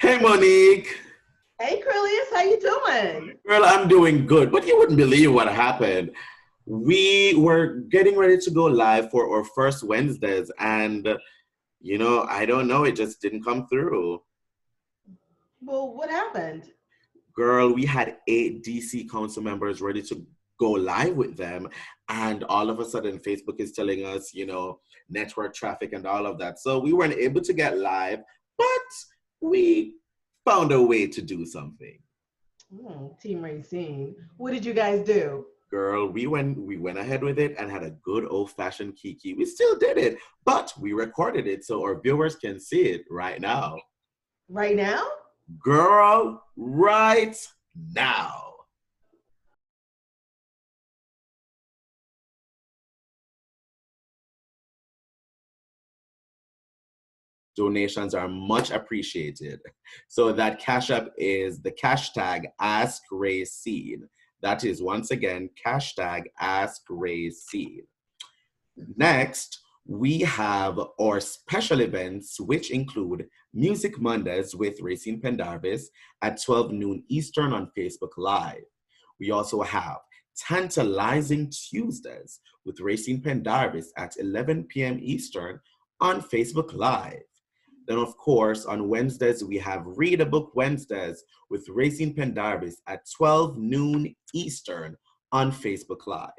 Hey, Monique. Hey, Curlius, how you doing? Girl, I'm doing good, but you wouldn't believe what happened. We were getting ready to go live for our first Wednesdays, and I don't know, it just didn't come through. Well, what happened? Girl, we had 8 DC council members ready to go live with them, and all of a sudden, Facebook is telling us, network traffic and all of that. So we weren't able to get live, but we found a way to do something. Team Rayceen. What did you guys do? Girl, we went ahead with it and had a good old-fashioned kiki. We still did it, but we recorded it so our viewers can see it right now. Right now? Girl, right now. Donations are much appreciated. So that cash app is the hashtag Ask Rayceen. That is once again hashtag Ask Rayceen. Next, we have our special events, which include Music Mondays with Rayceen Pendarvis at 12 noon Eastern on Facebook Live. We also have Tantalizing Tuesdays with Rayceen Pendarvis at 11 p.m. Eastern on Facebook Live. Then, of course, on Wednesdays, we have Read a Book Wednesdays with Rayceen Pendarvis at 12 noon Eastern on Facebook Live.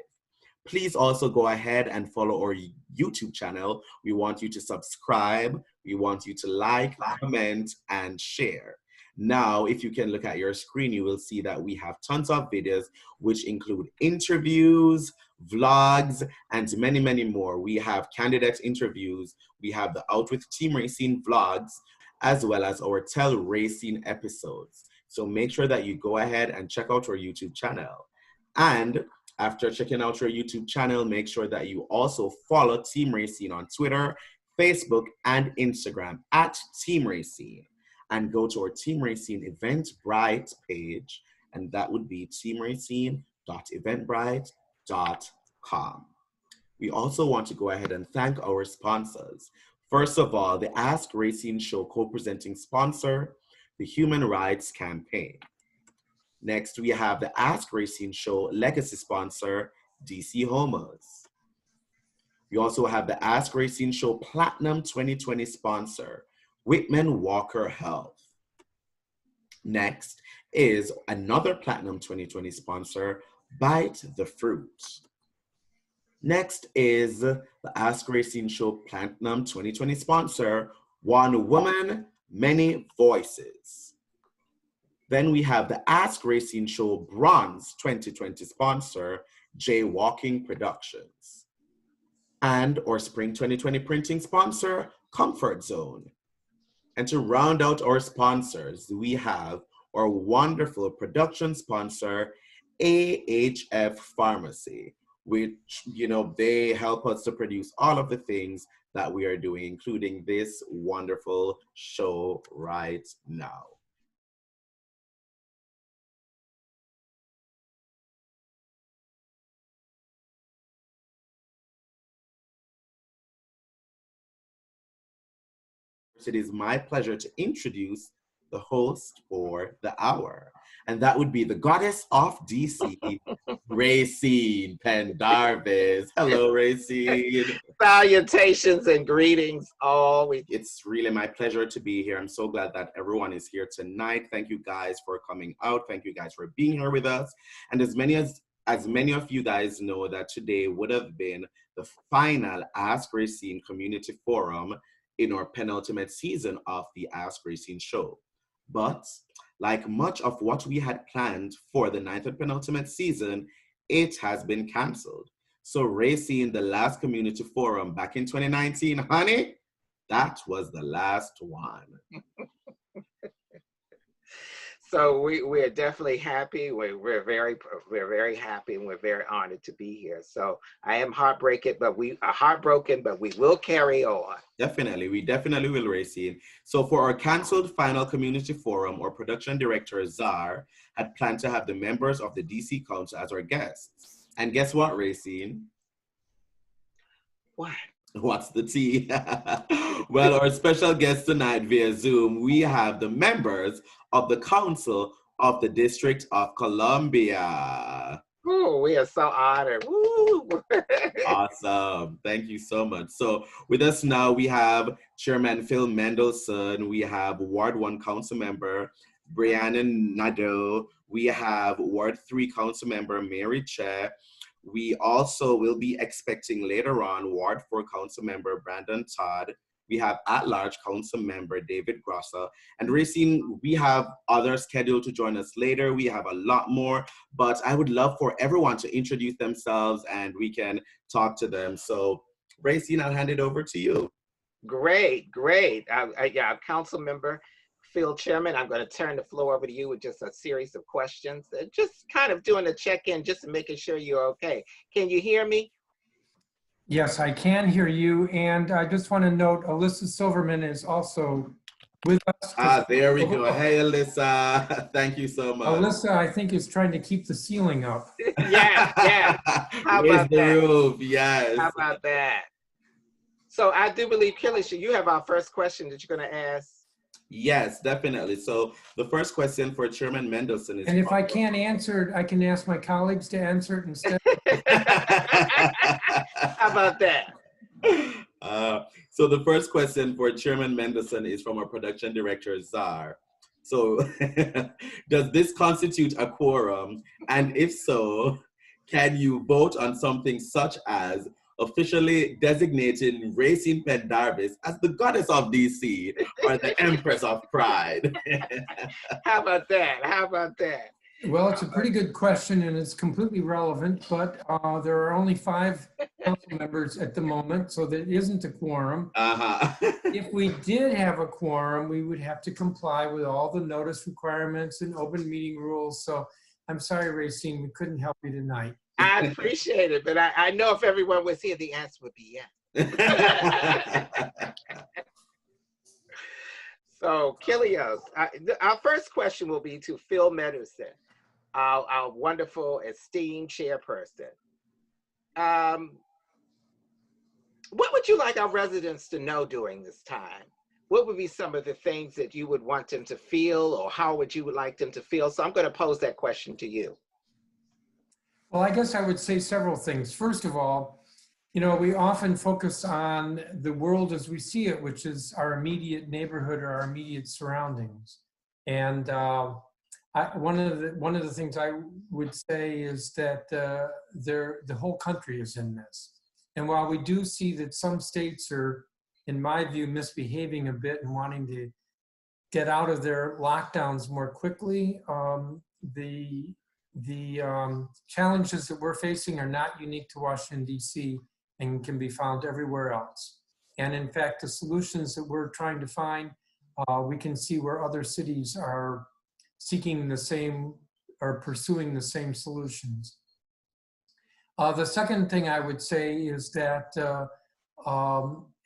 Please also go ahead and follow our YouTube channel. We want you to subscribe. We want you to like, comment, and share. Now, if you can look at your screen, you will see that we have tons of videos, which include interviews, vlogs, and many, many more. We have candidate interviews. We have the Out with Team Rayceen vlogs, as well as our Tell Rayceen episodes. So make sure that you go ahead and check out our YouTube channel. And after checking out your YouTube channel, make sure that you also follow Team Rayceen on Twitter, Facebook, and Instagram at Team Rayceen. And go to our Team Rayceen Eventbrite page, and that would be teamrayceen.eventbrite.com. We also want to go ahead and thank our sponsors. First of all, the Ask Rayceen Show co-presenting sponsor, the Human Rights Campaign. Next, we have the Ask Rayceen Show legacy sponsor, DC Homers. We also have the Ask Rayceen Show Platinum 2020 sponsor, Whitman Walker Health. Next is another Platinum 2020 sponsor, Bite the Fruit. Next is the Ask Rayceen Show Platinum 2020 sponsor, One Woman, Many Voices. Then we have the Ask Rayceen Show Bronze 2020 sponsor, Jaywalking Productions. And our Spring 2020 printing sponsor, Comfort Zone. And to round out our sponsors, we have our wonderful production sponsor, AHF Pharmacy, which, they help us to produce all of the things that we are doing, including this wonderful show right now. It is my pleasure to introduce the host for the hour, and that would be the goddess of DC, Rayceen Pendarvis. Hello, Rayceen. Salutations and greetings all. It's really my pleasure to be here. I'm so glad that everyone is here tonight. Thank you guys for coming out. Thank you guys for being here with us. And as many of you guys know, that today would have been the final Ask Rayceen Community Forum in our penultimate season of the Ask Rayceen Show. But like much of what we had planned for the ninth and penultimate season, it has been canceled. So Rayceen, the last community forum back in 2019, honey, that was the last one. So we're definitely happy. We're very happy, and we're very honored to be here. So I am heartbroken, but we will carry on. Definitely, we definitely will, Rayceen. So for our canceled final community forum, our production director, Zar, had planned to have the members of the DC Council as our guests. And guess what, Rayceen? What? What's the tea? Well, our special guest tonight via Zoom, we have the members of the Council of the District of Columbia. Oh, we are so honored. Woo. Awesome. Thank you so much. So with us now, we have Chairman Phil Mendelson. We have Ward 1 Councilmember Brianna Nadeau. We have Ward 3 Councilmember Mary Che. We also will be expecting later on Ward 4 Councilmember Brandon Todd. We have at-large Councilmember David Grosser. And Rayceen, we have others scheduled to join us later. We have a lot more, but I would love for everyone to introduce themselves and we can talk to them. So Rayceen, I'll hand it over to you. Great. Yeah, Councilmember Phil, Chairman, I'm going to turn the floor over to you with just a series of questions. Just kind of doing a check-in, just making sure you're okay. Can you hear me? Yes, I can hear you. And I just want to note, Alyssa Silverman is also with us. There we go. Hey, Alyssa. Thank you so much. Alyssa, I think, is trying to keep the ceiling up. Yeah. How Raise about the that? roof. Yes. How about that? So I do believe, Kilisha, you have our first question that you're going to ask. Yes, definitely. So the first question for Chairman Mendelson is— And if I can't answer it, I can ask my colleagues to answer it instead. How about that? So the first question for Chairman Mendelson is from our production director, Czar. So does this constitute a quorum? And if so, can you vote on something such as officially designating Rayceen Pendarvis as the goddess of DC or the Empress of Pride? How about that? Well, it's a pretty good question and it's completely relevant, but there are only 5 council members at the moment, so there isn't a quorum. If we did have a quorum, we would have to comply with all the notice requirements and open meeting rules. So I'm sorry, Rayceen, we couldn't help you tonight. I appreciate it, but I know if everyone was here, the answer would be yes. So, Kilios, our first question will be to Phil Mendelson, our wonderful, esteemed chairperson. What would you like our residents to know during this time? What would be some of the things that you would want them to feel, or how would you like them to feel? So I'm going to pose that question to you. Well, I guess I would say several things. First of all, you know, we often focus on the world as we see it, which is our immediate neighborhood or our immediate surroundings. And one of the things I would say is that the whole country is in this. And while we do see that some states are, in my view, misbehaving a bit and wanting to get out of their lockdowns more quickly, the challenges that we're facing are not unique to Washington, D.C. and can be found everywhere else. And in fact, the solutions that we're trying to find, we can see where other cities are seeking the same or pursuing the same solutions. The second thing I would say is that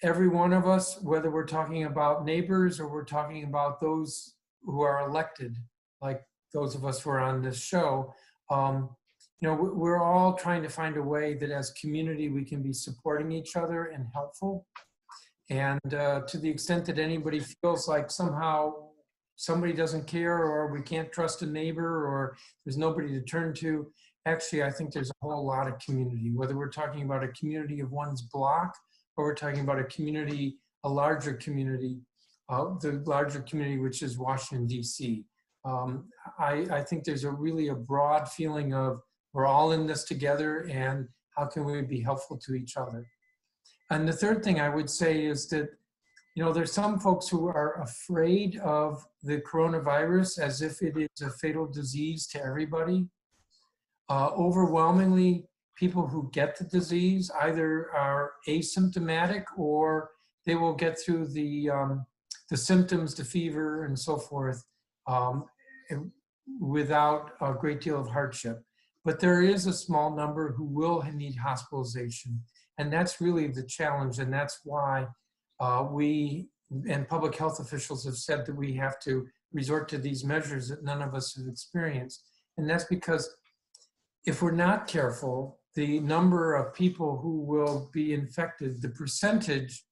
every one of us, whether we're talking about neighbors or we're talking about those who are elected, like those of us who are on this show, you know, we're all trying to find a way that as community we can be supporting each other and helpful. And to the extent that anybody feels like somehow somebody doesn't care or we can't trust a neighbor or there's nobody to turn to, actually I think there's a whole lot of community, whether we're talking about a community of one's block or we're talking about a community, a larger community, the larger community which is Washington, D.C. I think there's really a broad feeling of we're all in this together and how can we be helpful to each other. And the third thing I would say is that, you know, there's some folks who are afraid of the coronavirus as if it is a fatal disease to everybody. Overwhelmingly, people who get the disease either are asymptomatic or they will get through the symptoms, the fever and so forth, without a great deal of hardship. But there is a small number who will need hospitalization. And that's really the challenge. And that's why we and public health officials have said that we have to resort to these measures that none of us have experienced. And that's because if we're not careful, the number of people who will be infected, the percentage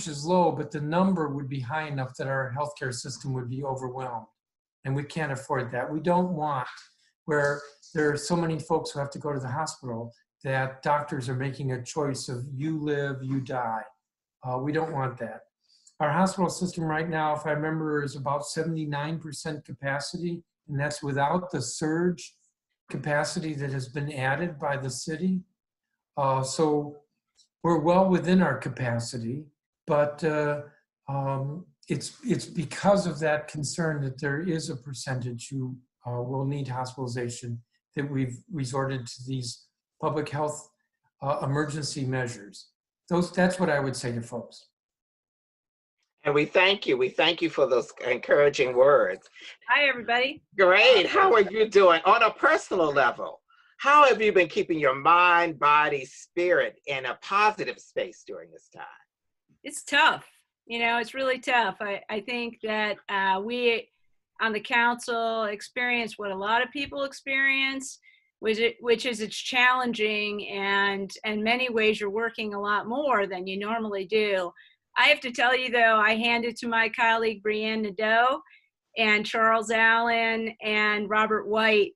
is low, but the number would be high enough that our healthcare system would be overwhelmed. And we can't afford that. We don't want where there are so many folks who have to go to the hospital that doctors are making a choice of you live, you die. We don't want that. Our hospital system right now, if I remember, is about 79% capacity, and that's without the surge capacity that has been added by the city. So we're well within our capacity, but it's because of that concern that there is a percentage who will need hospitalization that we've resorted to these public health emergency measures. That's what I would say to folks. And we thank you. We thank you for those encouraging words. Hi, everybody. Great. How are you doing on a personal level? How have you been keeping your mind, body, spirit in a positive space during this time? It's tough. You know, it's really tough. I think that we on the council experience what a lot of people experience, which is it's challenging, and in many ways you're working a lot more than you normally do. I have to tell you, though, I hand it to my colleague, Brianne Nadeau, and Charles Allen, and Robert White,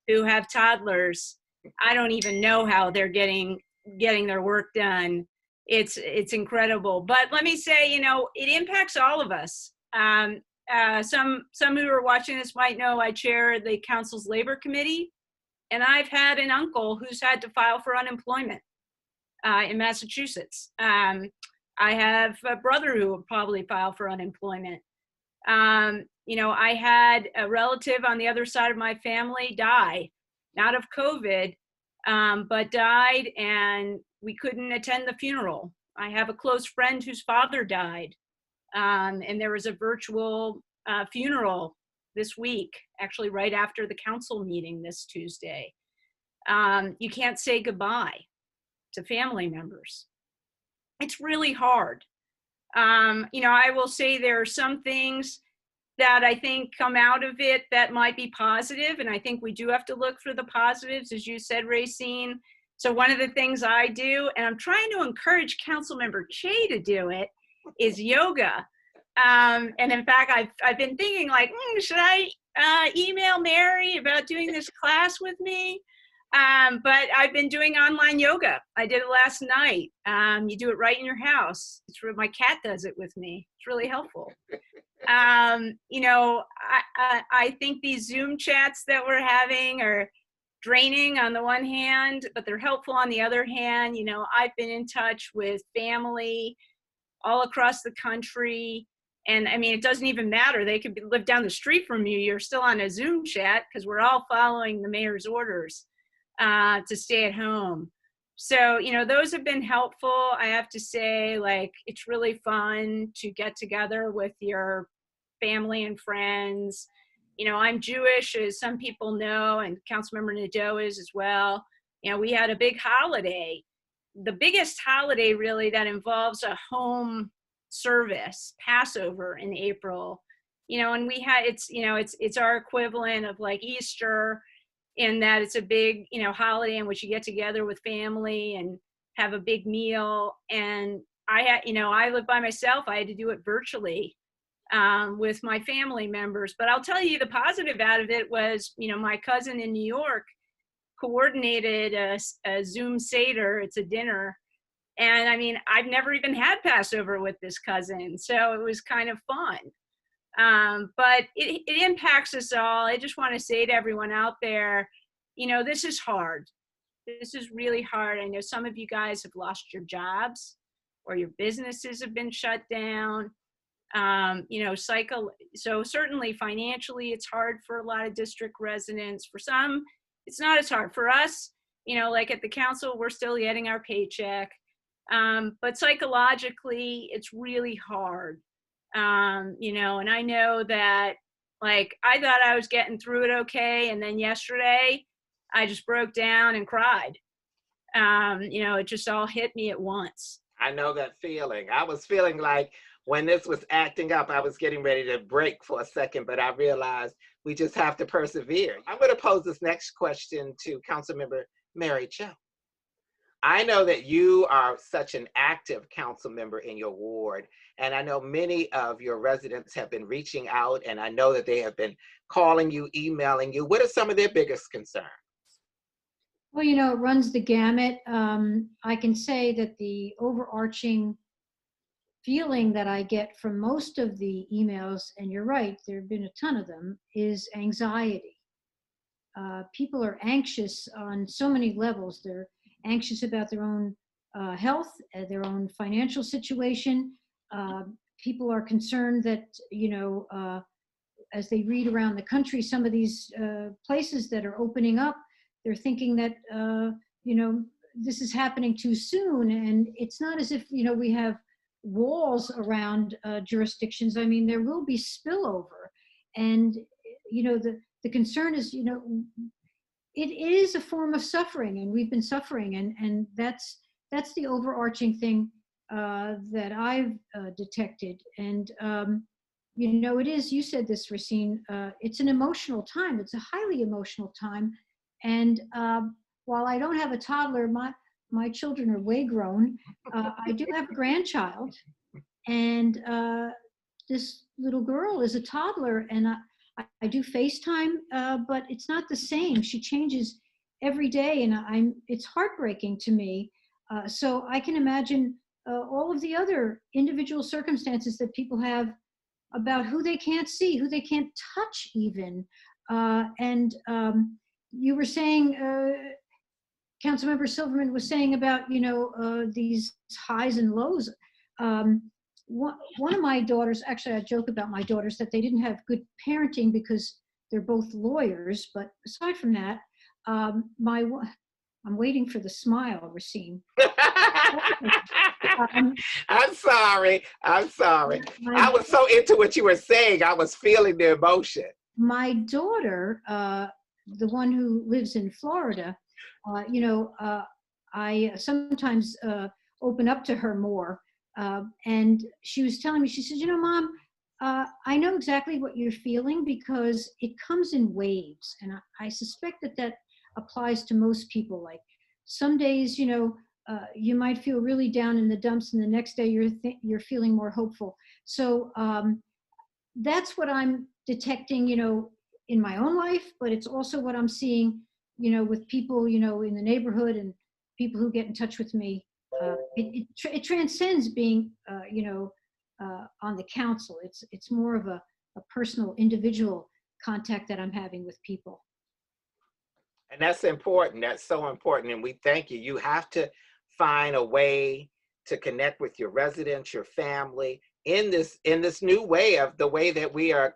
who have toddlers. I don't even know how they're getting their work done. It's incredible. But let me say, you know, it impacts all of us. Some who are watching this might know I chair the council's labor committee, and I've had an uncle who's had to file for unemployment in Massachusetts. I have a brother who will probably file for unemployment. You know, I had a relative on the other side of my family die, not of COVID, but died, and we couldn't attend the funeral. I have a close friend whose father died, and there was a virtual funeral this week, actually right after the council meeting this Tuesday. You can't say goodbye to family members. It's really hard. You know, I will say there are some things that I think come out of it that might be positive, and I think we do have to look for the positives, as you said, Rayceen. So one of the things I do, and I'm trying to encourage Councilmember Che to do it, is yoga. And in fact, I've been thinking like, should I email Mary about doing this class with me? But I've been doing online yoga. I did it last night. You do it right in your house. My cat does it with me. It's really helpful. You know, I think these Zoom chats that we're having are draining on the one hand, but they're helpful on the other hand. You know, I've been in touch with family all across the country. And I mean, it doesn't even matter. They could live down the street from you. You're still on a Zoom chat because we're all following the mayor's orders to stay at home. So, you know, those have been helpful. I have to say, like, it's really fun to get together with your family and friends. You know, I'm Jewish, as some people know, and Councilmember Nadeau is as well. You know, we had a big holiday, the biggest holiday really that involves a home service, Passover in April. You know, and we had, it's our equivalent of like Easter, in that it's a big, you know, holiday in which you get together with family and have a big meal. And I had, you know, I live by myself. I had to do it virtually with my family members. But I'll tell you, the positive out of it was, you know, my cousin in New York coordinated a Zoom Seder. It's a dinner. And I mean, I've never even had Passover with this cousin. So it was kind of fun. But it impacts us all. I just want to say to everyone out there, you know, this is hard. This is really hard. I know some of you guys have lost your jobs or your businesses have been shut down. You know, so certainly financially, it's hard for a lot of district residents. For some, it's not as hard. For us, you know, like at the council, we're still getting our paycheck. But psychologically, it's really hard. You know, and I know that, like, I thought I was getting through it okay. And then yesterday, I just broke down and cried. You know, it just all hit me at once. I know that feeling. I was feeling like when this was acting up, I was getting ready to break for a second, but I realized we just have to persevere. I'm going to pose this next question to Councilmember Mary Jo. I know that you are such an active council member in your ward, and I know many of your residents have been reaching out, and I know that they have been calling you, emailing you. What are some of their biggest concerns? Well, you know, it runs the gamut. I can say that the overarching feeling that I get from most of the emails, and you're right, there have been a ton of them, is anxiety. People are anxious on so many levels. They're anxious about their own health, their own financial situation. People are concerned that, you know, as they read around the country, some of these places that are opening up, they're thinking that, you know, this is happening too soon. And it's not as if, you know, we have walls around jurisdictions. I mean, there will be spillover. And, you know, the concern is, you know, it is a form of suffering, and we've been suffering. And that's the overarching thing that I've detected. And, you know, it is, you said this, Rayceen, it's an emotional time. It's a highly emotional time. And while I don't have a toddler, my children are way grown. I do have a grandchild, and this little girl is a toddler, and I do FaceTime, but it's not the same. She changes every day, and it's heartbreaking to me. So I can imagine all of the other individual circumstances that people have about who they can't see, who they can't touch even. You were saying, Councilmember Silverman was saying about, you know, these highs and lows. One of my daughters, actually I joke about my daughters that they didn't have good parenting because they're both lawyers, but aside from that, I'm waiting for the smile, Rayceen. I'm sorry. I was so into what you were saying. I was feeling the emotion. My daughter, the one who lives in Florida, you know, I sometimes open up to her more. And she was telling me, she said, you know, Mom, I know exactly what you're feeling because it comes in waves. And I suspect that applies to most people. Like some days, you know, you might feel really down in the dumps, and the next day you're feeling more hopeful. So that's what I'm detecting, you know, in my own life, but it's also what I'm seeing, you know, with people, you know, in the neighborhood and people who get in touch with me. It transcends being, you know, on the council. It's more of a personal, individual contact that I'm having with people. And that's important. That's so important. And we thank you. You have to find a way to connect with your residents, your family in this new way of the way that we are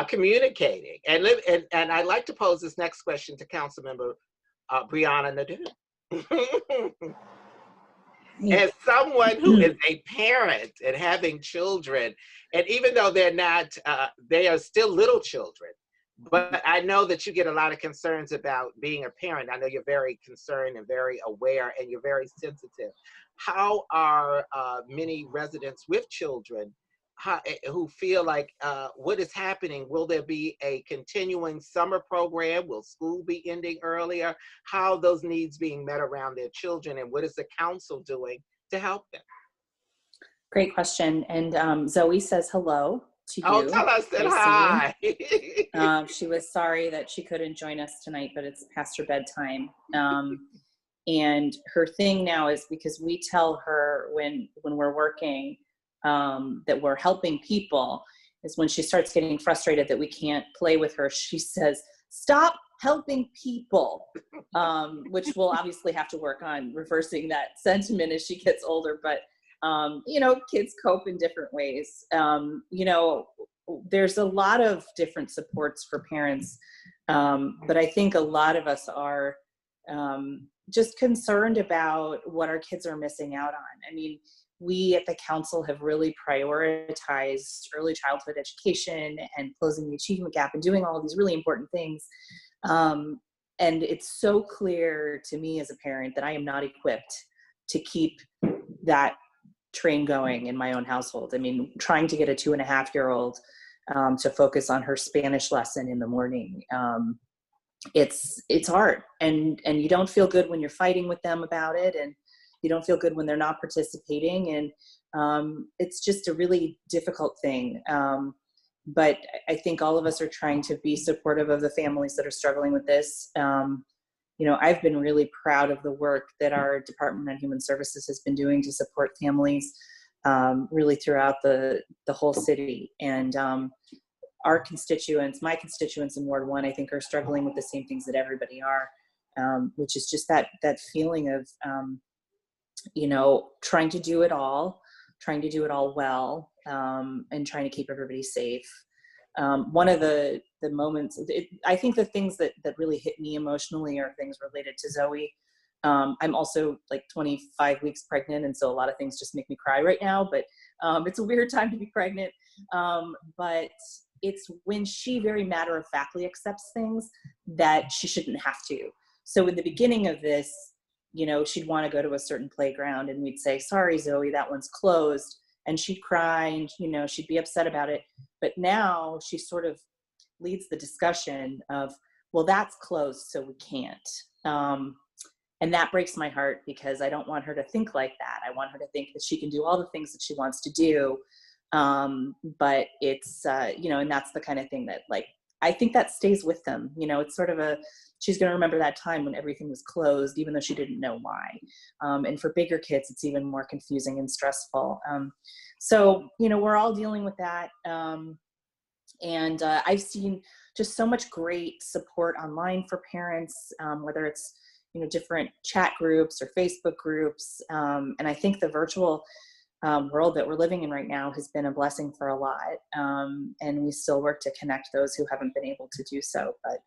communicating. And I'd like to pose this next question to Councilmember Brianna Nadeau. As someone who is a parent and having children, and even though they're not, they are still little children, but I know that you get a lot of concerns about being a parent. I know you're very concerned and very aware, and you're very sensitive. How are many residents with children who feel like what is happening? Will there be a continuing summer program? Will school be ending earlier? How are those needs being met around their children, and what is the council doing to help them? Great question. And Zoe says hello to you. Oh, tell us that hi. She was sorry that she couldn't join us tonight, but it's past her bedtime. And her thing now is, because we tell her when we're working that we're helping people, is when she starts getting frustrated that we can't play with her, she says, stop helping people, which we'll obviously have to work on reversing that sentiment as she gets older. But, you know, kids cope in different ways. You know, there's a lot of different supports for parents, but I think a lot of us are just concerned about what our kids are missing out on. I mean, we at the council have really prioritized early childhood education and closing the achievement gap and doing all of these really important things. And it's so clear to me as a parent that I am not equipped to keep that train going in my own household. I mean, trying to get a 2.5-year-old to focus on her Spanish lesson in the morning it's hard, and you don't feel good when you're fighting with them about it, and you don't feel good when they're not participating, and it's just a really difficult thing. But I think all of us are trying to be supportive of the families that are struggling with this. You know, I've been really proud of the work that our Department of Human Services has been doing to support families really throughout the whole city. And our constituents, my constituents in Ward 1, I think are struggling with the same things that everybody are, which is just that feeling of, you know, trying to do it all well, and trying to keep everybody safe. One of the moments, I think the things that really hit me emotionally are things related to Zoe. I'm also like 25 weeks pregnant, and so a lot of things just make me cry right now, but it's a weird time to be pregnant. But it's when she very matter-of-factly accepts things that she shouldn't have to. So in the beginning of this, you know, she'd want to go to a certain playground, and we'd say, sorry, Zoe, that one's closed. And she'd cry, and, you know, she'd be upset about it. But now she sort of leads the discussion of, well, that's closed, so we can't. And that breaks my heart, because I don't want her to think like that. I want her to think that she can do all the things that she wants to do. But it's, you know, and that's the kind of thing that, like, I think that stays with them. You know, it's sort of she's going to remember that time when everything was closed, even though she didn't know why. And for bigger kids, it's even more confusing and stressful. So, you know, we're all dealing with that. And I've seen just so much great support online for parents, whether it's, you know, different chat groups or Facebook groups. And I think the virtual world that we're living in right now has been a blessing for a lot. And we still work to connect those who haven't been able to do so. But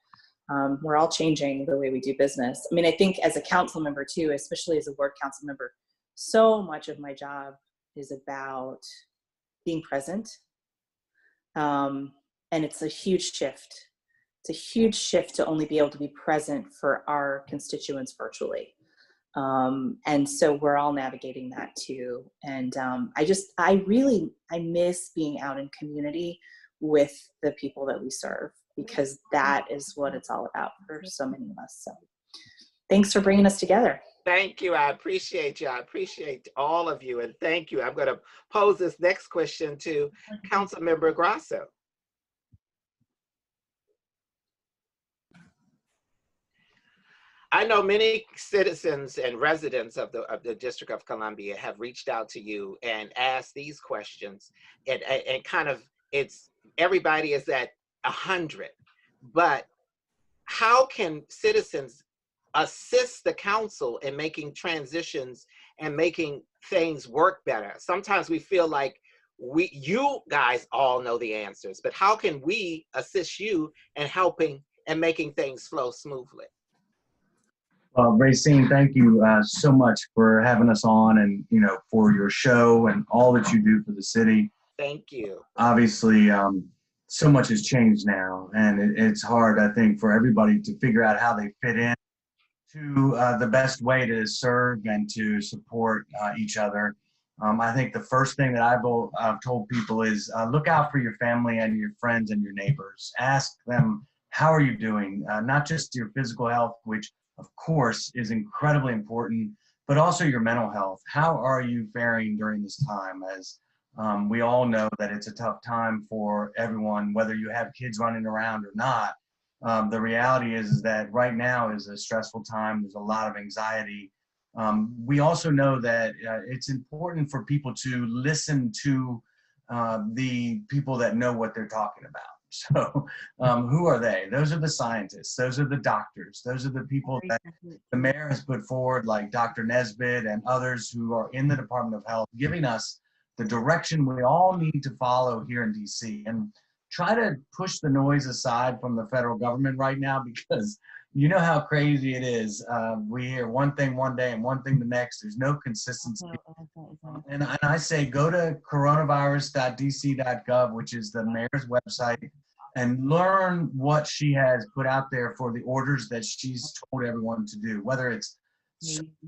we're all changing the way we do business. I mean, I think as a council member too, especially as a ward council member, so much of my job is about being present. And it's a huge shift. It's a huge shift to only be able to be present for our constituents virtually. And so we're all navigating that too. And I miss being out in community with the people that we serve, because that is what it's all about for so many of us. So thanks for bringing us together. Thank you. I appreciate you. I appreciate all of you. And thank you. I'm going to pose this next question to Councilmember Grasso. I know many citizens and residents of the District of Columbia have reached out to you and asked these questions, and kind of, it's, everybody is at 100, but how can citizens assist the council in making transitions and making things work better? Sometimes we feel like you guys all know the answers, but how can we assist you in helping and making things flow smoothly? Well, Rayceen, thank you so much for having us on, and, you know, for your show and all that you do for the city. Thank you. Obviously, so much has changed now, and it's hard, I think, for everybody to figure out how they fit in to the best way to serve and to support each other. I think the first thing that I've told people is look out for your family and your friends and your neighbors. Ask them, how are you doing? Not just your physical health, which of course is incredibly important, but also your mental health. How are you faring during this time? As we all know that it's a tough time for everyone, whether you have kids running around or not. The reality is that right now is a stressful time. There's a lot of anxiety. We also know that it's important for people to listen to the people that know what they're talking about. So who are they? Those are the scientists. Those are the doctors. Those are the people that the mayor has put forward, like Dr. Nesbitt and others who are in the Department of Health, giving us the direction we all need to follow here in DC. And try to push the noise aside from the federal government right now, because you know how crazy it is. We hear one thing one day and one thing the next. There's no consistency. And I say go to coronavirus.dc.gov, which is the mayor's website, and learn what she has put out there for the orders that she's told everyone to do, whether it's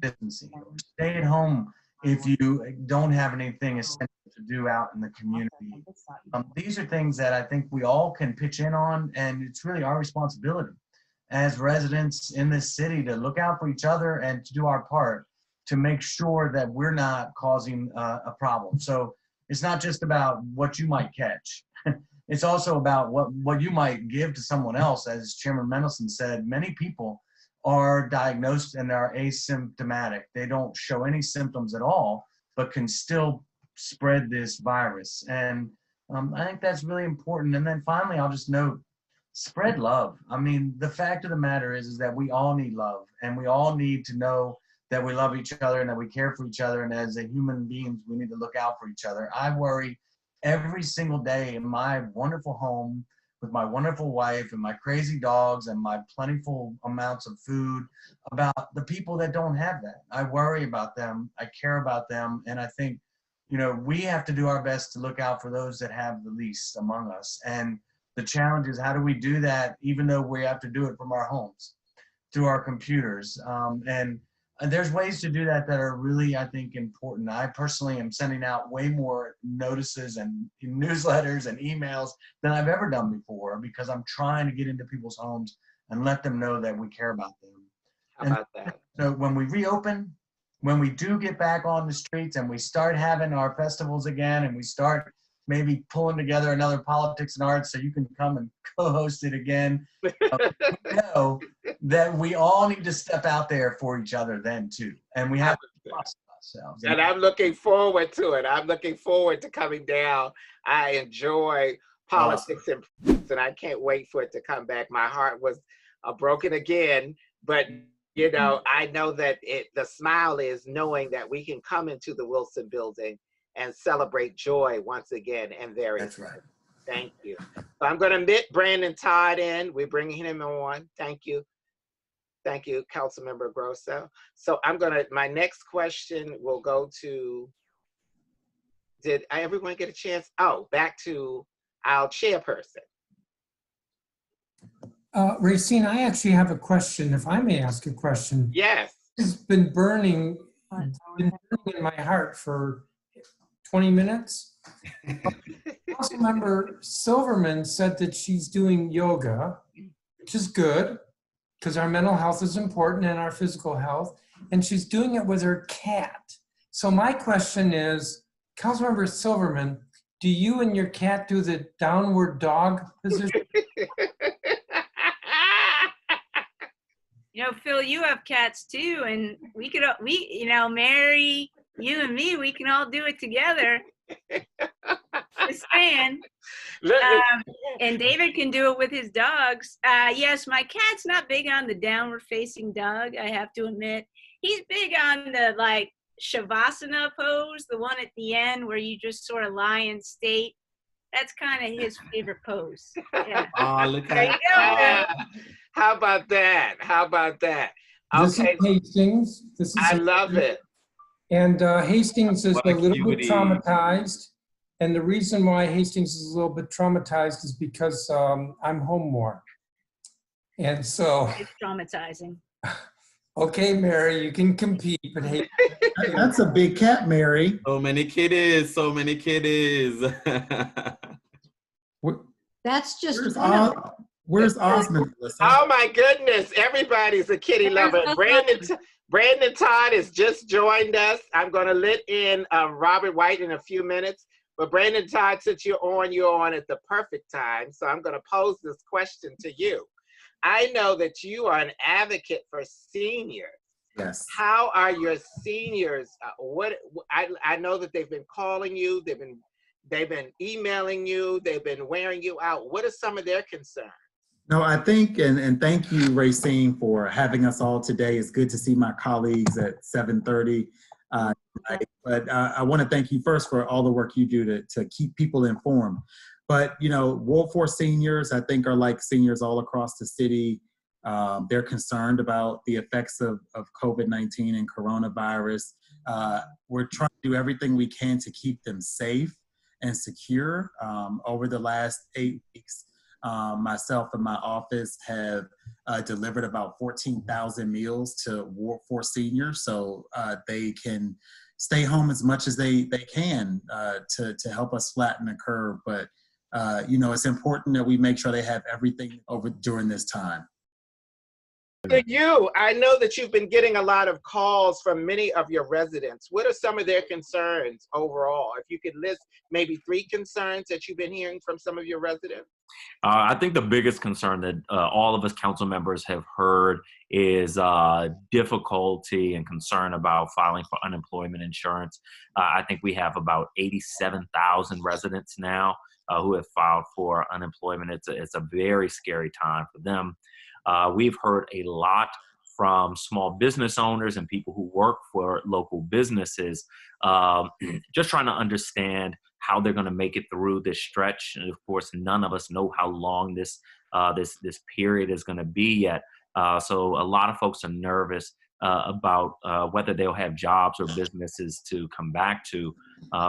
distancing or stay at home if you don't have anything essential to do out in the community. These are things that I think we all can pitch in on, and it's really our responsibility. as residents in this city to look out for each other and to do our part to make sure that we're not causing a problem. So it's not just about what you might catch. It's also about what you might give to someone else. As Chairman Mendelson said, many people are diagnosed and are asymptomatic. They don't show any symptoms at all, but can still spread this virus. And I think that's really important. And then finally, I'll just note, spread love. I mean, the fact of the matter is that we all need love, and we all need to know that we love each other and that we care for each other. And as a human beings, we need to look out for each other. I worry every single day in my wonderful home with my wonderful wife and my crazy dogs and my plentiful amounts of food about the people that don't have that. I worry about them. I care about them. And I think, you know, we have to do our best to look out for those that have the least among us. And the challenge is, how do we do that even though we have to do it from our homes, through our computers? And there's ways to do that that are really, I think, important. I personally am sending out way more notices and newsletters and emails than I've ever done before, because I'm trying to get into people's homes and let them know that we care about them. How about that? So when we reopen, when we do get back on the streets and we start having our festivals again, and we start maybe pulling together another politics and arts so you can come and co-host it again, we know that we all need to step out there for each other then too. And we have to trust ourselves. And I'm looking forward to it. I'm looking forward to coming down. I enjoy politics and I can't wait for it to come back. My heart was broken again, but you know, I know that the smile is knowing that we can come into the Wilson building and celebrate joy once again. And there That's right. Thank you. So I'm going to admit Brandon Todd in. We're bringing him on. Thank you. Thank you, Councilmember Grosso. So my next question will go to, did everyone get a chance? Oh, back to our chairperson. Rayceen, I actually have a question, if I may ask a question. Yes. It's been burning in my heart for 20 minutes. Councilmember Silverman said that she's doing yoga, which is good, because our mental health is important and our physical health, and she's doing it with her cat. So my question is, Councilmember Silverman, do you and your cat do the downward dog position? You know, Phil, you have cats too, and you know, Mary, you and me, we can all do it together. Just saying. And David can do it with his dogs. Yes, my cat's not big on the downward facing dog, I have to admit. He's big on the like Shavasana pose, the one at the end where you just sort of lie in state. That's kind of his favorite pose. Yeah. Oh, look There you at go. How about that? How about that? This Okay. is Hastings. I love it. And Hastings is What a a little bit cutie. traumatized. And the reason why Hastings is a little bit traumatized is because I'm home more. And so, It's traumatizing. okay, Mary, you can compete, but hey. That's a big cat, Mary. So many kiddies, so many kiddies. That's just Where's Osmond? Melissa? Oh my goodness, everybody's a kitty lover. Brandon Todd has just joined us. I'm going to let in Robert White in a few minutes. But Brandon Todd, since you're on at the perfect time. So I'm going to pose this question to you. I know that you are an advocate for seniors. Yes. How are your seniors? I know that they've been calling you. They've been emailing you. They've been wearing you out. What are some of their concerns? No, I think, and thank you, Rayceen, for having us all today. It's good to see my colleagues at 7:30. But I want to thank you first for all the work you do to keep people informed. But, you know, World Force seniors, I think, are like seniors all across the city. They're concerned about the effects of COVID-19 and coronavirus. We're trying to do everything we can to keep them safe and secure. Over the last 8 weeks, myself and my office have delivered about 14,000 meals to World Force seniors, so they can stay home as much as they can to help us flatten the curve. But you know, it's important that we make sure they have everything over during this time. to you, I know that you've been getting a lot of calls from many of your residents. What are some of their concerns overall? If you could list maybe 3 concerns that you've been hearing from some of your residents. I think the biggest concern that all of us council members have heard is difficulty and concern about filing for unemployment insurance. I think we have about 87,000 residents now who have filed for unemployment. It's a very scary time for them. We've heard a lot from small business owners and people who work for local businesses, just trying to understand how they're going to make it through this stretch. And of course, none of us know how long this period is going to be yet. So a lot of folks are nervous about whether they'll have jobs or businesses to come back to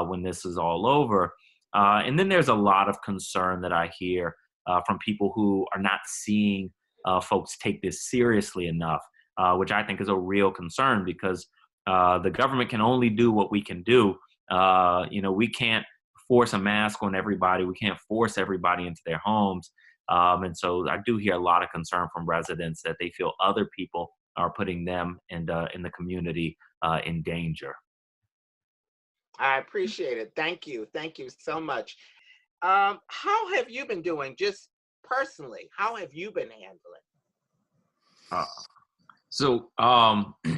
when this is all over. And then there's a lot of concern that I hear from people who are not seeing folks take this seriously enough, which I think is a real concern, because the government can only do what we can do. We can't force a mask on everybody. We can't force everybody into their homes. And so I do hear a lot of concern from residents that they feel other people are putting them and in the community in danger. I appreciate it. Thank you. Thank you so much. How have you been doing, just personally? How have you been handling?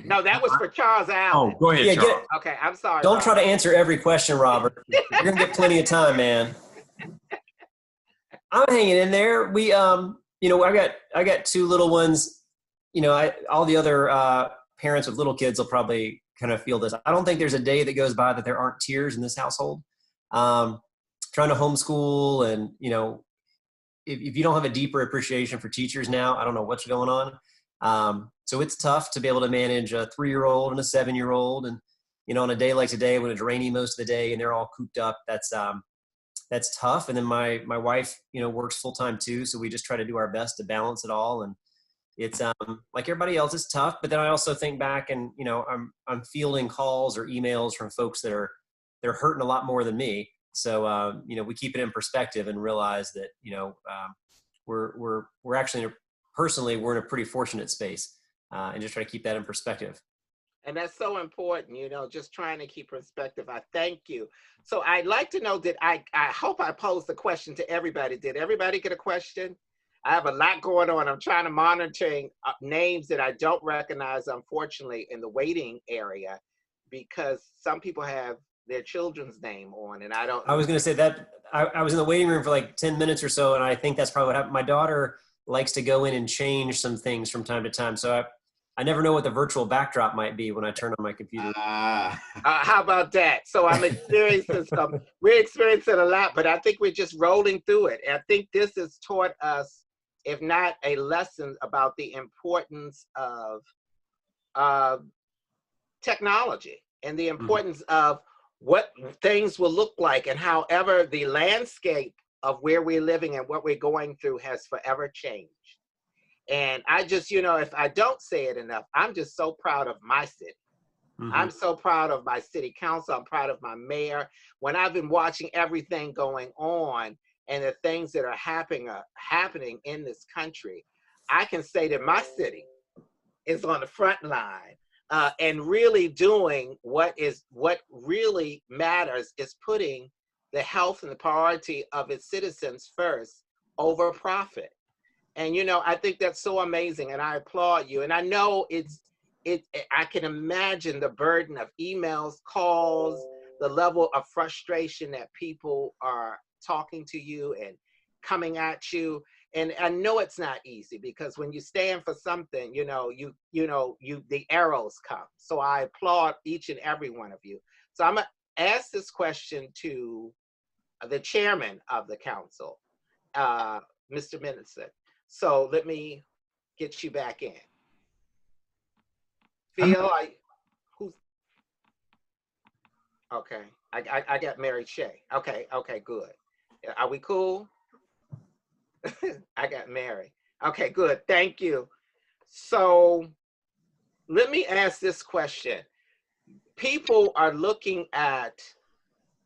No, that was for Charles Allen. Oh, go ahead, Charles. Okay, I'm sorry. Don't try to answer every question, Robert. You're gonna get plenty of time, man. I'm hanging in there. We, I got 2 little ones. All the other parents with little kids will probably kind of feel this. I don't think there's a day that goes by that there aren't tears in this household. Trying to homeschool, and if you don't have a deeper appreciation for teachers now, I don't know what's going on. So it's tough to be able to manage a 3-year-old and a 7-year-old. And, on a day like today when it's rainy most of the day and they're all cooped up, that's tough. And then my wife, works full time too. So we just try to do our best to balance it all. And it's like everybody else, it's tough. But then I also think back and, I'm fielding calls or emails from folks that they're hurting a lot more than me. So, we keep it in perspective and realize that, we're actually personally, we're in a pretty fortunate space, and just try to keep that in perspective. And that's so important, just trying to keep perspective. I thank you. So I'd like to know, I hope I posed the question to everybody. Did everybody get a question? I have a lot going on. I'm trying to monitor names that I don't recognize, unfortunately, in the waiting area, because some people have their children's name on, and I was going to say that I was in the waiting room for like 10 minutes or so, and I think that's probably what happened. My daughter likes to go in and change some things from time to time. So I never know what the virtual backdrop might be when I turn on my computer. How about that? So I'm experiencing some, we're experiencing a lot, but I think we're just rolling through it. And I think this has taught us, if not a lesson, about the importance of technology and the importance of what things will look like, and however the landscape of where we're living and what we're going through has forever changed. And I just, if I don't say it enough, I'm just so proud of my city. I'm so proud of my city council. I'm proud of my mayor. When I've been watching everything going on and the things that are happening in this country, I can say that my city is on the front line. And really doing what really matters is putting the health and the priority of its citizens first over profit. And, I think that's so amazing, and I applaud you. And I know I can imagine the burden of emails, calls, the level of frustration that people are talking to you and coming at you. And I know it's not easy, because when you stand for something, the arrows come. So I applaud each and every one of you. So I'm gonna ask this question to the chairman of the council, Mr. Mendelson. So let me get you back in. Who's? Okay, I got Mary Shay. Okay, good. Are we cool? I got Mary. Okay, good. Thank you. So let me ask this question. People are looking at,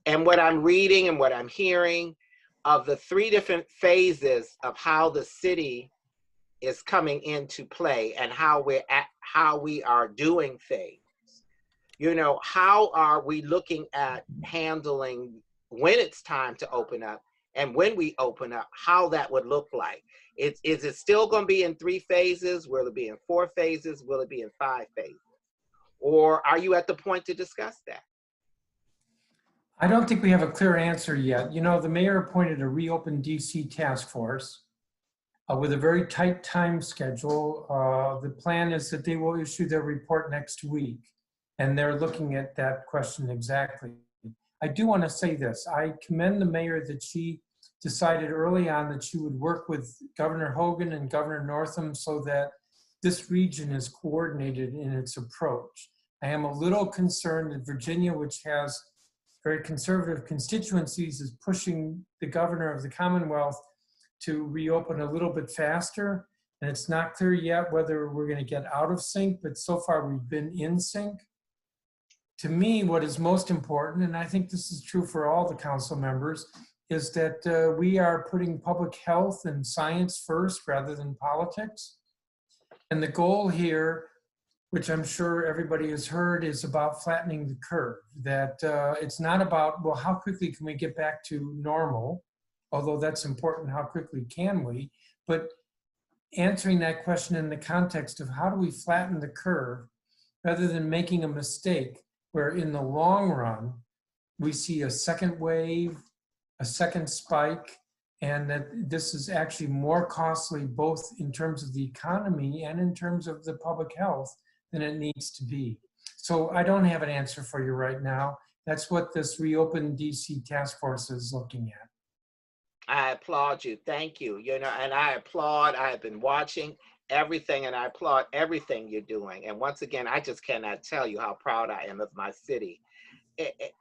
and what I'm reading and what I'm hearing, of the 3 different phases of how the city is coming into play and how we are doing things. You know, how are we looking at handling when it's time to open up and when we open up, how that would look like? Is it still going to be in 3 phases? Will it be in 4 phases? Will it be in 5 phases? Or are you at the point to discuss that? I don't think we have a clear answer yet. You know, the mayor appointed a Reopen DC task force with a very tight time schedule. The plan is that they will issue their report next week, and they're looking at that question exactly. I do want to say this. I commend the mayor that she decided early on that she would work with Governor Hogan and Governor Northam so that this region is coordinated in its approach. I am a little concerned that Virginia, which has very conservative constituencies, is pushing the governor of the Commonwealth to reopen a little bit faster. And it's not clear yet whether we're going to get out of sync, but so far we've been in sync. To me, what is most important, and I think this is true for all the council members, is that we are putting public health and science first rather than politics. And the goal here, which I'm sure everybody has heard, is about flattening the curve. That it's not about, well, how quickly can we get back to normal? Although that's important, how quickly can we? But answering that question in the context of how do we flatten the curve rather than making a mistake where in the long run, we see a second wave, a second spike, and that this is actually more costly both in terms of the economy and in terms of the public health than it needs to be. So I don't have an answer for you right now. That's what this Reopen DC task force is looking at. I applaud you. Thank you. You know, and I applaud. I have been watching everything, and I applaud everything you're doing. And once again, I just cannot tell you how proud I am of my city.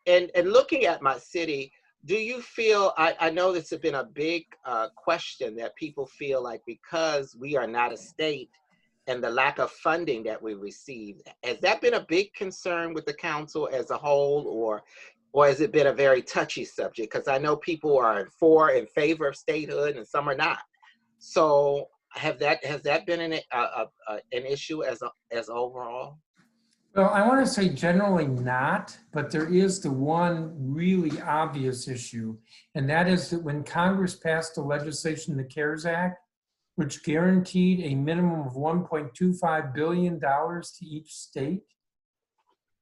And looking at my city, do you feel, I know this has been a big question that people feel like because we are not a state and the lack of funding that we receive, has that been a big concern with the council as a whole, or has it been a very touchy subject? Because I know people are in favor of statehood and some are not. So has that been an issue as overall? Well, I want to say generally not, but there is the one really obvious issue, and that is that when Congress passed the legislation, the CARES Act, which guaranteed a minimum of $1.25 billion to each state,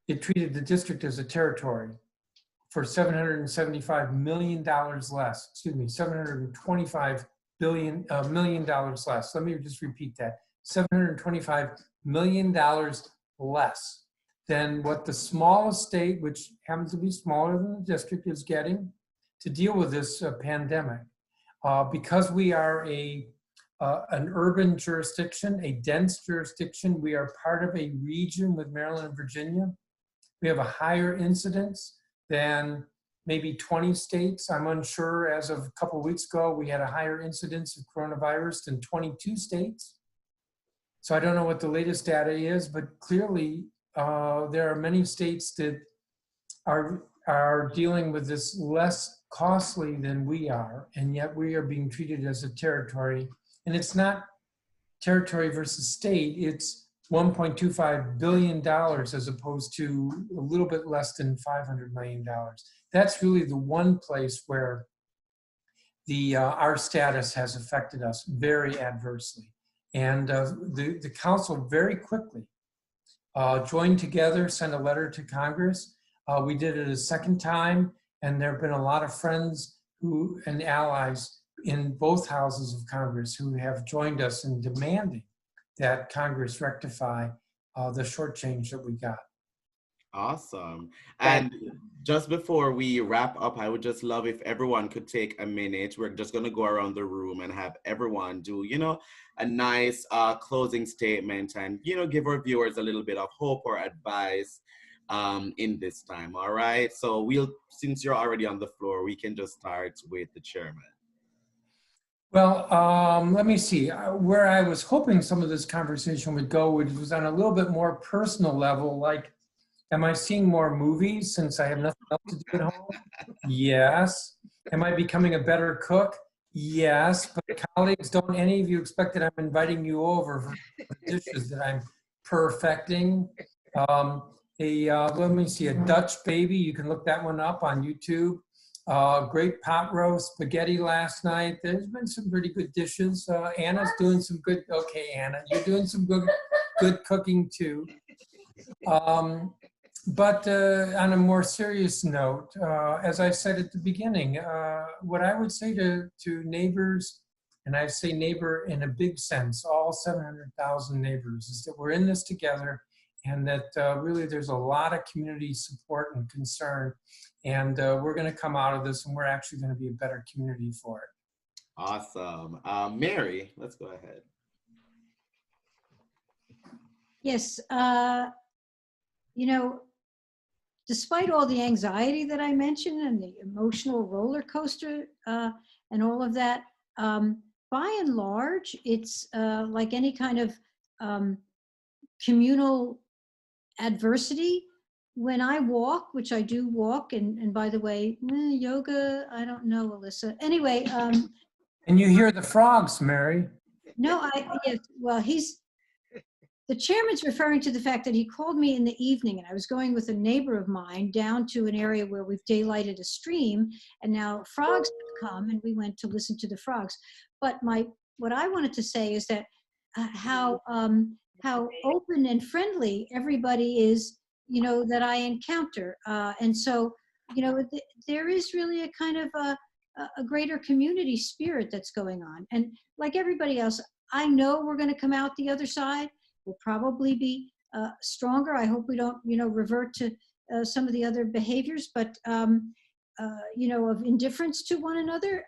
it treated the district as a territory for $775 million less, excuse me, $725 million less. Let me just repeat that, $725 million less than what the smallest state, which happens to be smaller than the district, is getting to deal with this pandemic. Because we are an urban jurisdiction, a dense jurisdiction, we are part of a region with Maryland and Virginia. We have a higher incidence than maybe 20 states. I'm unsure, as of a couple of weeks ago, we had a higher incidence of coronavirus than 22 states. So I don't know what the latest data is, but clearly there are many states that are dealing with this less costly than we are, and yet we are being treated as a territory. And it's not territory versus state, it's $1.25 billion as opposed to a little bit less than $500 million. That's really the one place where our status has affected us very adversely. And the council very quickly joined together, sent a letter to Congress. We did it a second time, and there have been a lot of friends and allies in both houses of Congress who have joined us in demanding that Congress rectify the shortchange that we got. Awesome. And just before we wrap up, I would just love if everyone could take a minute. We're just going to go around the room and have everyone do, a nice closing statement and, give our viewers a little bit of hope or advice in this time. All right. So since you're already on the floor, we can just start with the chairman. Well, let me see. Where I was hoping some of this conversation would go, which was on a little bit more personal level, like, am I seeing more movies since I have nothing else to do at home? Yes. Am I becoming a better cook? Yes, but colleagues, don't any of you expect that I'm inviting you over for the dishes that I'm perfecting. Let me see, a Dutch baby, you can look that one up on YouTube. Great pot roast spaghetti last night. There's been some pretty good dishes. Anna's doing some good, okay, Anna, you're doing some good cooking too. But on a more serious note, as I said at the beginning, what I would say to neighbors, and I say neighbor in a big sense, all 700,000 neighbors, is that we're in this together, and that really there's a lot of community support and concern, and we're going to come out of this, and we're actually going to be a better community for it. Awesome. Mary, let's go ahead. Yes, you know, despite all the anxiety that I mentioned and the emotional roller coaster and all of that, by and large, it's like any kind of communal adversity. When I walk, which I do walk, and by the way, yoga, I don't know, Alyssa. Anyway. And you hear the frogs, Mary. No, yes, well, the chairman's referring to the fact that he called me in the evening, and I was going with a neighbor of mine down to an area where we've daylighted a stream, and now frogs have come, and we went to listen to the frogs. But what I wanted to say is that how open and friendly everybody is, you know, that I encounter, and so, you know, there is really a kind of a greater community spirit that's going on, and like everybody else, I know we're going to come out the other side. We'll probably be stronger. I hope we don't, you know, revert to some of the other behaviors, but you know, of indifference to one another.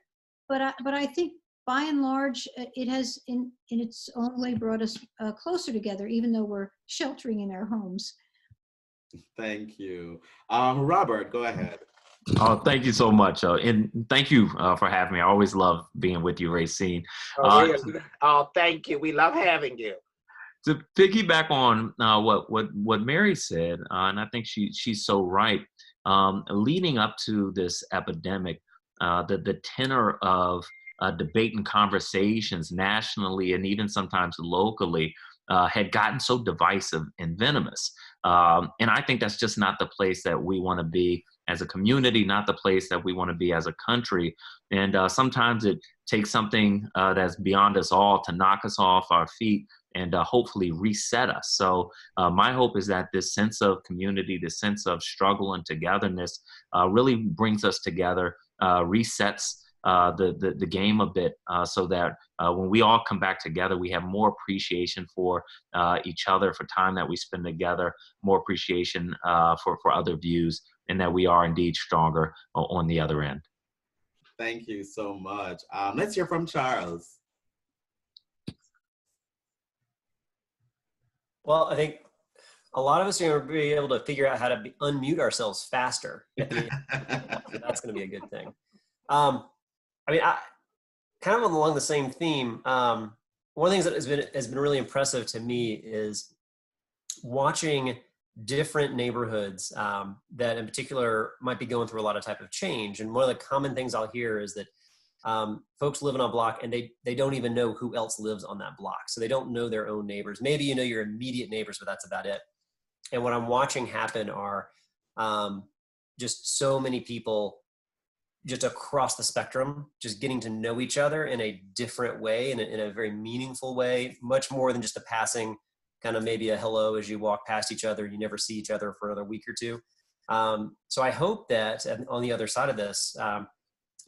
But I think by and large, it has in its own way brought us closer together, even though we're sheltering in our homes. Thank you. Robert, go ahead. Oh, thank you so much. And thank you for having me. I always love being with you, Rayceen. Thank you. We love having you. To piggyback on what Mary said, and I think she's so right. Leading up to this epidemic, the tenor of debate and conversations nationally and even sometimes locally had gotten so divisive and venomous. And I think that's just not the place that we want to be as a community, not the place that we want to be as a country. And sometimes it takes something that's beyond us all to knock us off our feet and hopefully reset us. So my hope is that this sense of community, this sense of struggle and togetherness really brings us together, resets the game a bit, so that when we all come back together, we have more appreciation for each other, for time that we spend together, more appreciation for other views, and that we are indeed stronger on the other end. Thank you so much. Let's hear from Charles. Well, I think a lot of us are going to be able to figure out how to unmute ourselves faster. That's going to be a good thing. I mean, kind of along the same theme, one of the things that has been really impressive to me is watching different neighborhoods that in particular might be going through a lot of type of change. And one of the common things I'll hear is that folks live on a block and they don't even know who else lives on that block. So they don't know their own neighbors. Maybe you know your immediate neighbors, but that's about it. And what I'm watching happen are just so many people just across the spectrum, just getting to know each other in a different way, in a very meaningful way, much more than just a passing kind of maybe a hello as you walk past each other. You never see each other for another week or two. So I hope that on the other side of this, I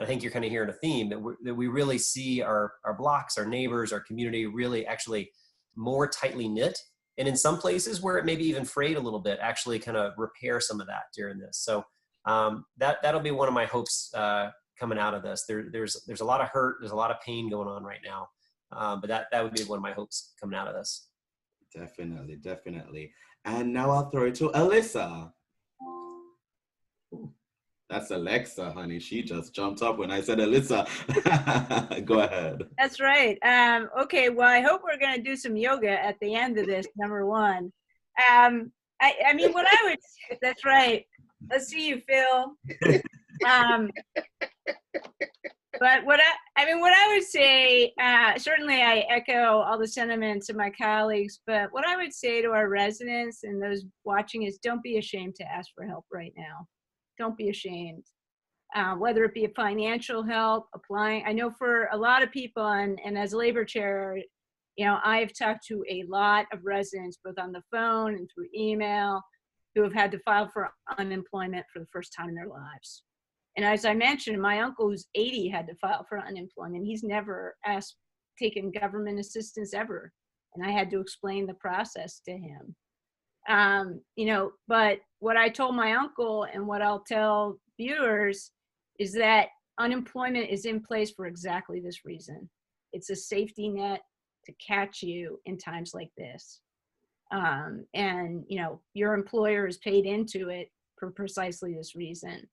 think you're kind of hearing a theme that we really see our blocks, our neighbors, our community really actually more tightly knit. And in some places where it maybe even frayed a little bit, actually kind of repair some of that during this. So that'll be one of my hopes coming out of this. There's a lot of hurt, there's a lot of pain going on right now, but that would be one of my hopes coming out of this. Definitely, definitely. And now I'll throw it to Alyssa. Ooh, that's Alexa, honey. She just jumped up when I said Alyssa. Go ahead. That's right. Okay, well, I hope we're going to do some yoga at the end of this, number one. I mean, what I would, that's right. Let's see you, Phil. But what I would say, certainly I echo all the sentiments of my colleagues, but what I would say to our residents and those watching is don't be ashamed to ask for help right now. Don't be ashamed. Whether it be a financial help, applying. I know for a lot of people, and as labor chair, I've talked to a lot of residents, both on the phone and through email, who have had to file for unemployment for the first time in their lives. And as I mentioned, my uncle who's 80 had to file for unemployment. He's never taken government assistance ever. And I had to explain the process to him. But what I told my uncle and what I'll tell viewers is that unemployment is in place for exactly this reason. It's a safety net to catch you in times like this. Your employer is paid into it for precisely this reason.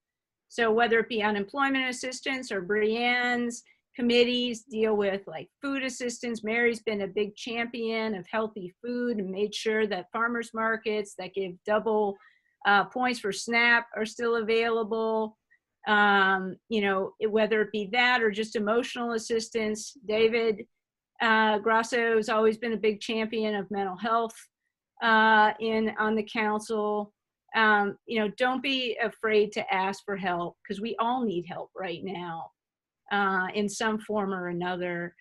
So whether it be unemployment assistance or Brianne's committees deal with like food assistance, Mary's been a big champion of healthy food and made sure that farmers markets that give double points for SNAP are still available. Whether it be that or just emotional assistance. David Grasso has always been a big champion of mental health on the council. Don't be afraid to ask for help because we all need help right now in some form or another.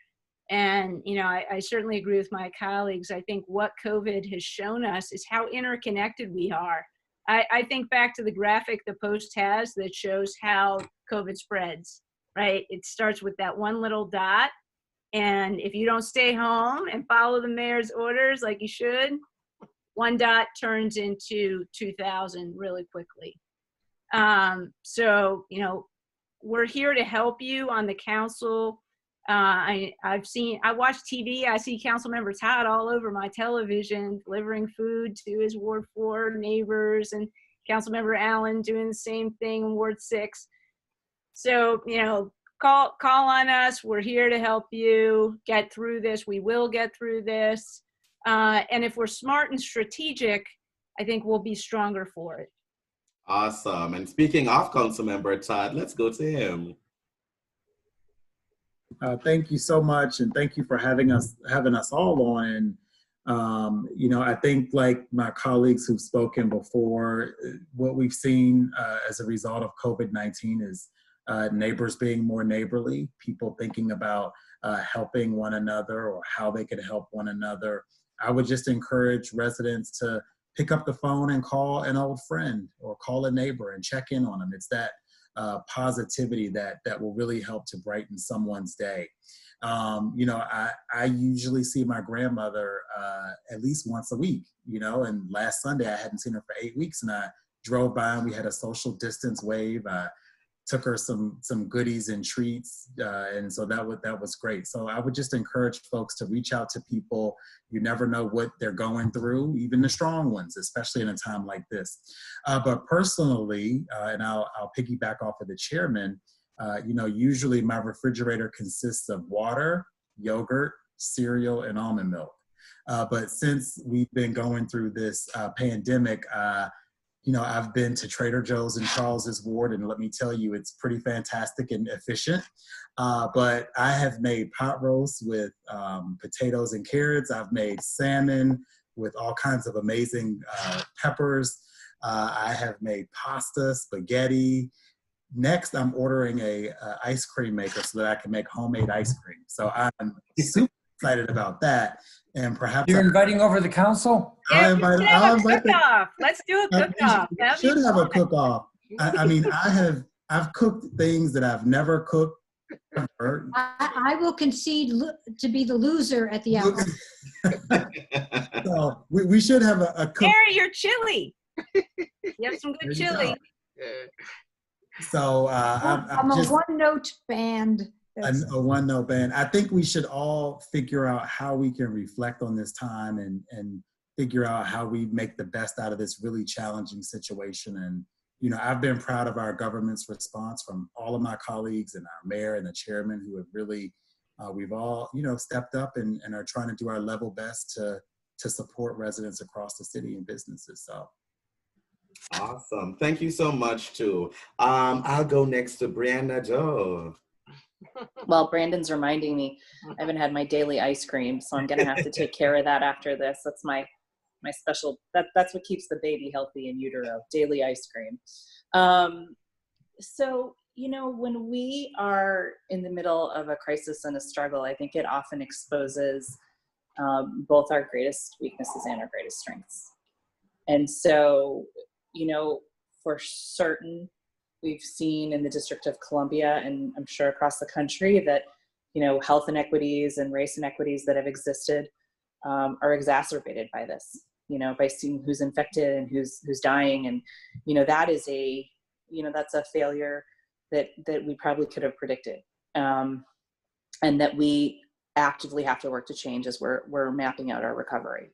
And, I certainly agree with my colleagues. I think what COVID has shown us is how interconnected we are. I think back to the graphic the Post has that shows how COVID spreads, right? It starts with that one little dot. And if you don't stay home and follow the mayor's orders like you should, one dot turns into 2,000 really quickly. We're here to help you on the council. I watch TV. I see Councilmember Todd all over my television, delivering food to his Ward 4 neighbors, and Councilmember Allen doing the same thing in Ward 6. So, call on us. We're here to help you get through this. We will get through this. And if we're smart and strategic, I think we'll be stronger for it. Awesome. And speaking of Councilmember Todd, let's go to him. Thank you so much, and thank you for having us all on. I think like my colleagues who've spoken before, what we've seen as a result of COVID-19 is neighbors being more neighborly, people thinking about helping one another or how they could help one another. I would just encourage residents to pick up the phone and call an old friend or call a neighbor and check in on them. It's that positivity that will really help to brighten someone's day. I usually see my grandmother at least once a week, and last Sunday I hadn't seen her for 8 weeks, and I drove by and we had a social distance wave. I took her some goodies and treats, and so that was great. So I would just encourage folks to reach out to people. You never know what they're going through, even the strong ones, especially in a time like this. But personally, and I'll piggyback off of the chairman, usually my refrigerator consists of water, yogurt, cereal, and almond milk. But since we've been going through this pandemic, I've been to Trader Joe's in Charles's ward, and let me tell you, it's pretty fantastic and efficient. But I have made pot roast with potatoes and carrots. I've made salmon with all kinds of amazing peppers. I have made pasta, spaghetti. Next, I'm ordering a ice cream maker so that I can make homemade ice cream. So I'm super excited about that. And perhaps you're inviting over the council? Yeah, let's do a cook-off. We should have a cook-off. I've cooked things that I've never cooked ever. I will concede to be the loser at the outcome. So we should have a cook. Mary, your chili. You have some good chili. So I'm a one-note band. A one-note band. I think we should all figure out how we can reflect on this time and figure out how we make the best out of this really challenging situation. And, I've been proud of our government's response from all of my colleagues and our mayor and the chairman who have really, we've all, stepped up and are trying to do our level best to support residents across the city and businesses. So. Awesome. Thank you so much, too. I'll go next to Brianna Joe. Well, Brandon's reminding me, I haven't had my daily ice cream, so I'm gonna have to take care of that after this. That's my special, that's what keeps the baby healthy in utero, daily ice cream. So, you know, when we are in the middle of a crisis and a struggle, I think it often exposes both our greatest weaknesses and our greatest strengths. And so, you know, for certain, we've seen in the District of Columbia, and I'm sure across the country, that, you know, health inequities and race inequities that have existed are exacerbated by this, you know, by seeing who's infected and who's dying. And, you know, that is that's a failure that we probably could have predicted, and that we actively have to work to change as we're mapping out our recovery.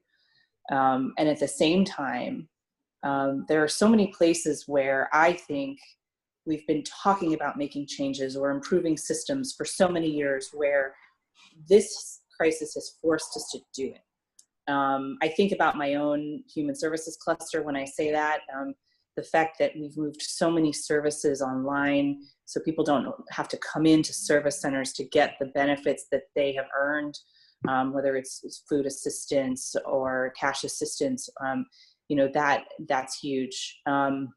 And at the same time, there are so many places where I think we've been talking about making changes or improving systems for so many years, where this crisis has forced us to do it. I think about my own human services cluster when I say that. The fact that we've moved so many services online so people don't have to come into service centers to get the benefits that they have earned, whether it's food assistance or cash assistance, you know, that's huge. And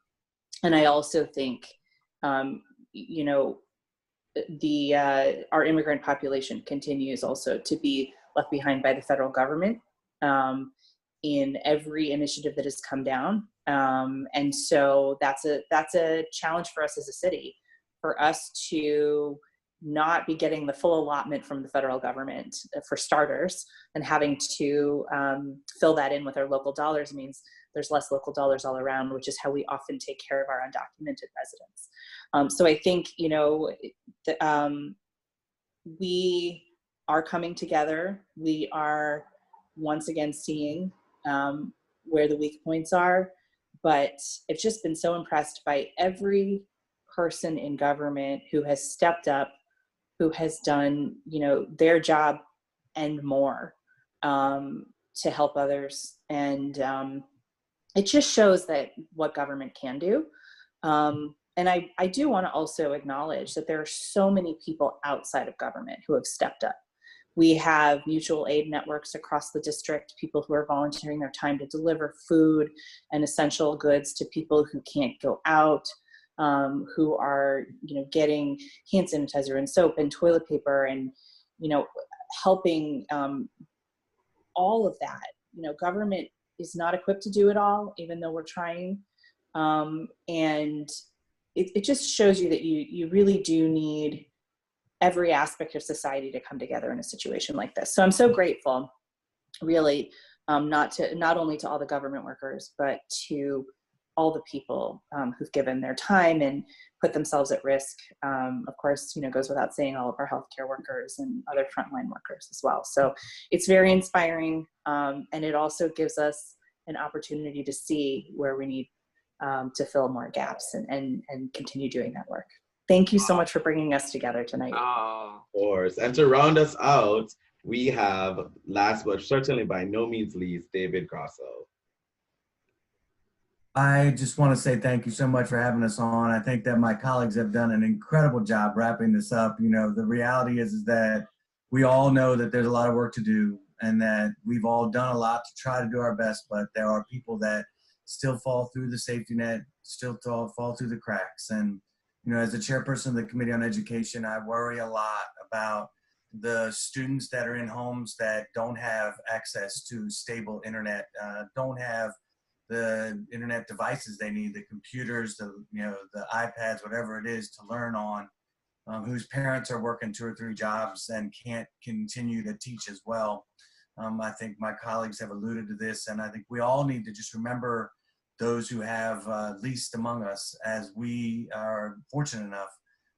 I also think, you know, our immigrant population continues also to be left behind by the federal government in every initiative that has come down. And so that's a challenge for us as a city, for us to not be getting the full allotment from the federal government, for starters, and having to fill that in with our local dollars means there's less local dollars all around, which is how we often take care of our undocumented residents. So I think, you know, we are coming together. We are once again seeing where the weak points are, but I've just been so impressed by every person in government who has stepped up, who has done, you know, their job and more to help others. And it just shows that what government can do. And I do want to also acknowledge that there are so many people outside of government who have stepped up. We have mutual aid networks across the district, people who are volunteering their time to deliver food and essential goods to people who can't go out, who are, you know, getting hand sanitizer and soap and toilet paper and, you know, helping all of that. You know, government is not equipped to do it all, even though we're trying. And it just shows you that you really do need every aspect of society to come together in a situation like this. So I'm so grateful, really, not only to all the government workers, but to all the people who've given their time and put themselves at risk. Of course, you know, goes without saying, all of our healthcare workers and other frontline workers as well. So it's very inspiring, and it also gives us an opportunity to see where we need to fill more gaps and continue doing that work. Thank you so much for bringing us together tonight. Oh. Of course. And to round us out, we have, last but certainly by no means least, David Grosso. I just want to say thank you so much for having us on. I think that my colleagues have done an incredible job wrapping this up. You know, the reality is that we all know that there's a lot of work to do and that we've all done a lot to try to do our best, but there are people that still fall through the safety net, still fall through the cracks. And you know, as the chairperson of the Committee on Education, I worry a lot about the students that are in homes that don't have access to stable internet, don't have the internet devices they need, the computers, the iPads, whatever it is to learn on, whose parents are working 2 or 3 jobs and can't continue to teach as well. I think my colleagues have alluded to this, and I think we all need to just remember those who have least among us, as we are fortunate enough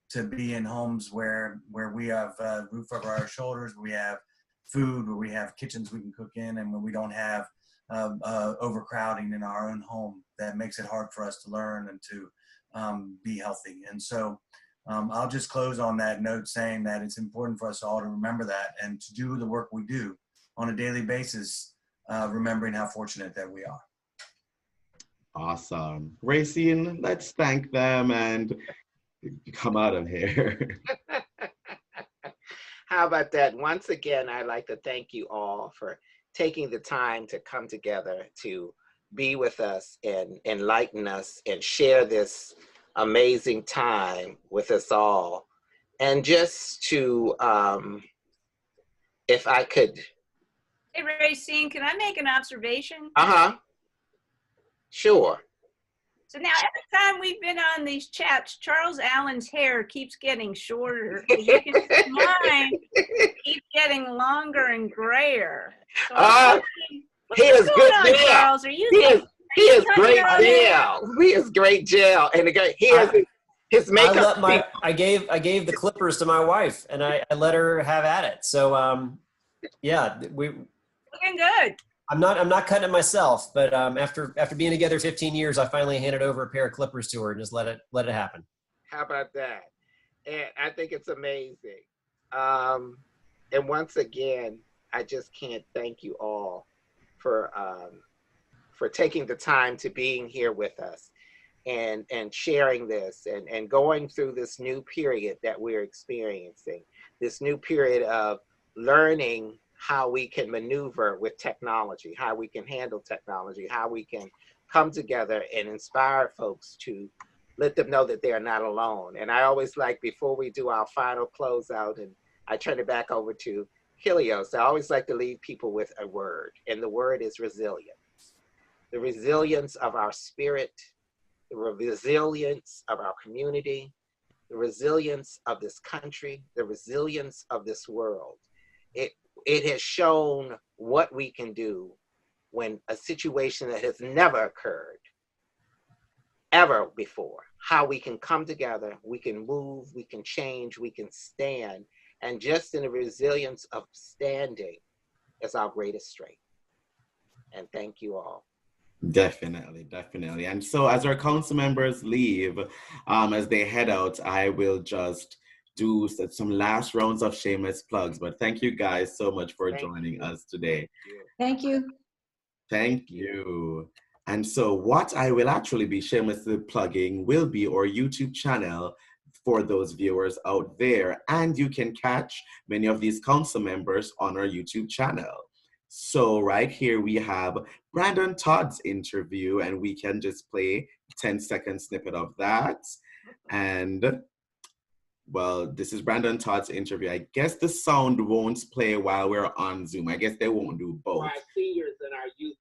to be in homes where we have a roof over our shoulders, where we have food, where we have kitchens we can cook in, and where we don't have overcrowding in our own home that makes it hard for us to learn and to be healthy. And so I'll just close on that note saying that it's important for us all to remember that and to do the work we do on a daily basis, remembering how fortunate that we are. Awesome. Rayceen, let's thank them and come out of here. How about that? Once again, I'd like to thank you all for taking the time to come together to be with us and enlighten us and share this amazing time with us all. And just to, if I could. Hey, Rayceen, can I make an observation? Sure. So now every time we've been on these chats, Charles Allen's hair keeps getting shorter. As you can see, mine keeps getting longer and grayer. So he is good on, gel. Charles? Are you he is great gel. He is great gel. And he has his makeup. I gave the clippers to my wife, and I let her have at it. So yeah, looking good. I'm not cutting it myself, but after being together 15 years, I finally handed over a pair of clippers to her and just let it happen. How about that? And I think it's amazing. And once again, I just can't thank you all for taking the time to being here with us and sharing this and going through this new period that we're experiencing, this new period of learning how we can maneuver with technology, how we can handle technology, how we can come together and inspire folks to let them know that they are not alone. And I always like, before we do our final closeout, and I turn it back over to Helios, I always like to leave people with a word, and the word is resilience. The resilience of our spirit, the resilience of our community, the resilience of this country, the resilience of this world. It has shown what we can do when a situation that has never occurred ever before, how we can come together, we can move, we can change, we can stand, and just in the resilience of standing is our greatest strength. And thank you all. Definitely, definitely. And so as our council members leave, as they head out, I will just do some last rounds of shameless plugs. But thank you guys so much for joining us today. Thank you. Thank you. And so what I will actually be shamelessly plugging will be our YouTube channel for those viewers out there. And you can catch many of these council members on our YouTube channel. So right here we have Brandon Todd's interview, and we can just play a 10-second snippet of that. And well, this is Brandon Todd's interview. I guess the sound won't play while we're on Zoom. I guess they won't do both. Our seniors and our youth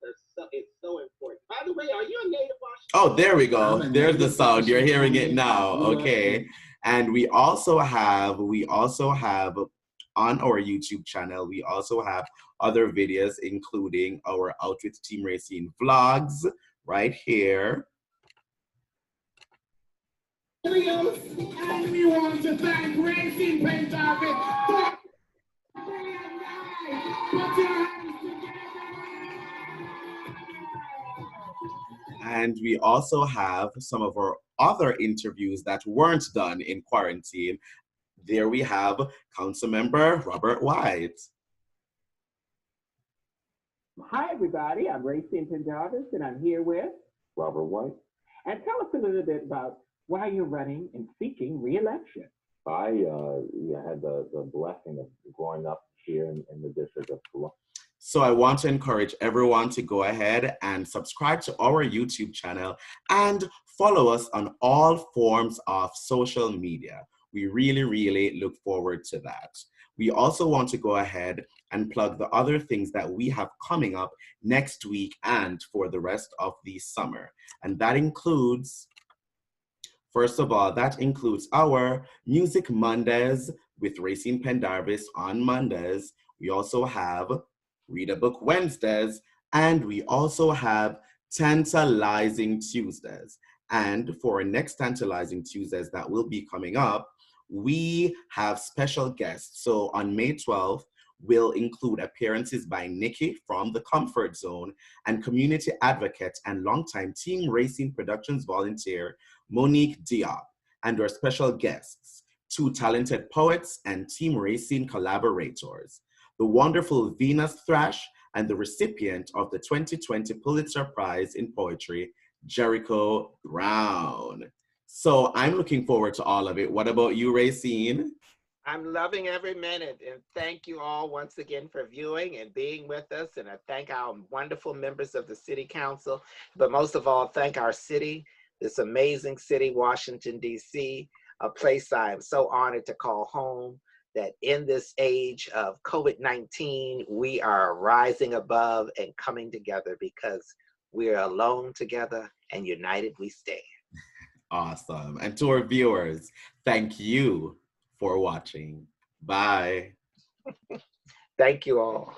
it's so important. By the way, are you a native Washington? Oh, there we go. There's the sound. You're hearing it now. Okay. And we also have on our YouTube channel, we also have other videos, including our Out with Team Rayceen vlogs right here. And we want to thank Rayceen Pendarvis for brilliant night. Put your hands together. And we also have some of our other interviews that weren't done in quarantine. There we have Councilmember Robert White. Hi, everybody. I'm Rayceen Pendarvis, and I'm here with Robert White. And tell us a little bit about why you're running and seeking re-election. I had the blessing of growing up here in the District of Columbia. So I want to encourage everyone to go ahead and subscribe to our YouTube channel and follow us on all forms of social media. We really, really look forward to that. We also want to go ahead and plug the other things that we have coming up next week and for the rest of the summer. And that includes, first of all, that includes our Music Mondays with Rayceen Pendarvis on Mondays. We also have Read a Book Wednesdays, and we also have Tantalizing Tuesdays. And for our next Tantalizing Tuesdays that will be coming up, we have special guests. So on May 12th, we'll include appearances by Nikki from The Comfort Zone and community advocate and longtime Team Rayceen Productions volunteer, Monique Diop, and our special guests, 2 talented poets and Team Rayceen collaborators, the wonderful Venus Thrash and the recipient of the 2020 Pulitzer Prize in Poetry, Jericho Brown. So I'm looking forward to all of it. What about you, Rayceen? I'm loving every minute, and thank you all once again for viewing and being with us. And I thank our wonderful members of the City Council, but most of all, thank our city, this amazing city, Washington, DC, a place I am so honored to call home, that in this age of COVID-19, we are rising above and coming together because we are alone together and united we stand. Awesome. And to our viewers, thank you for watching. Bye. Thank you all.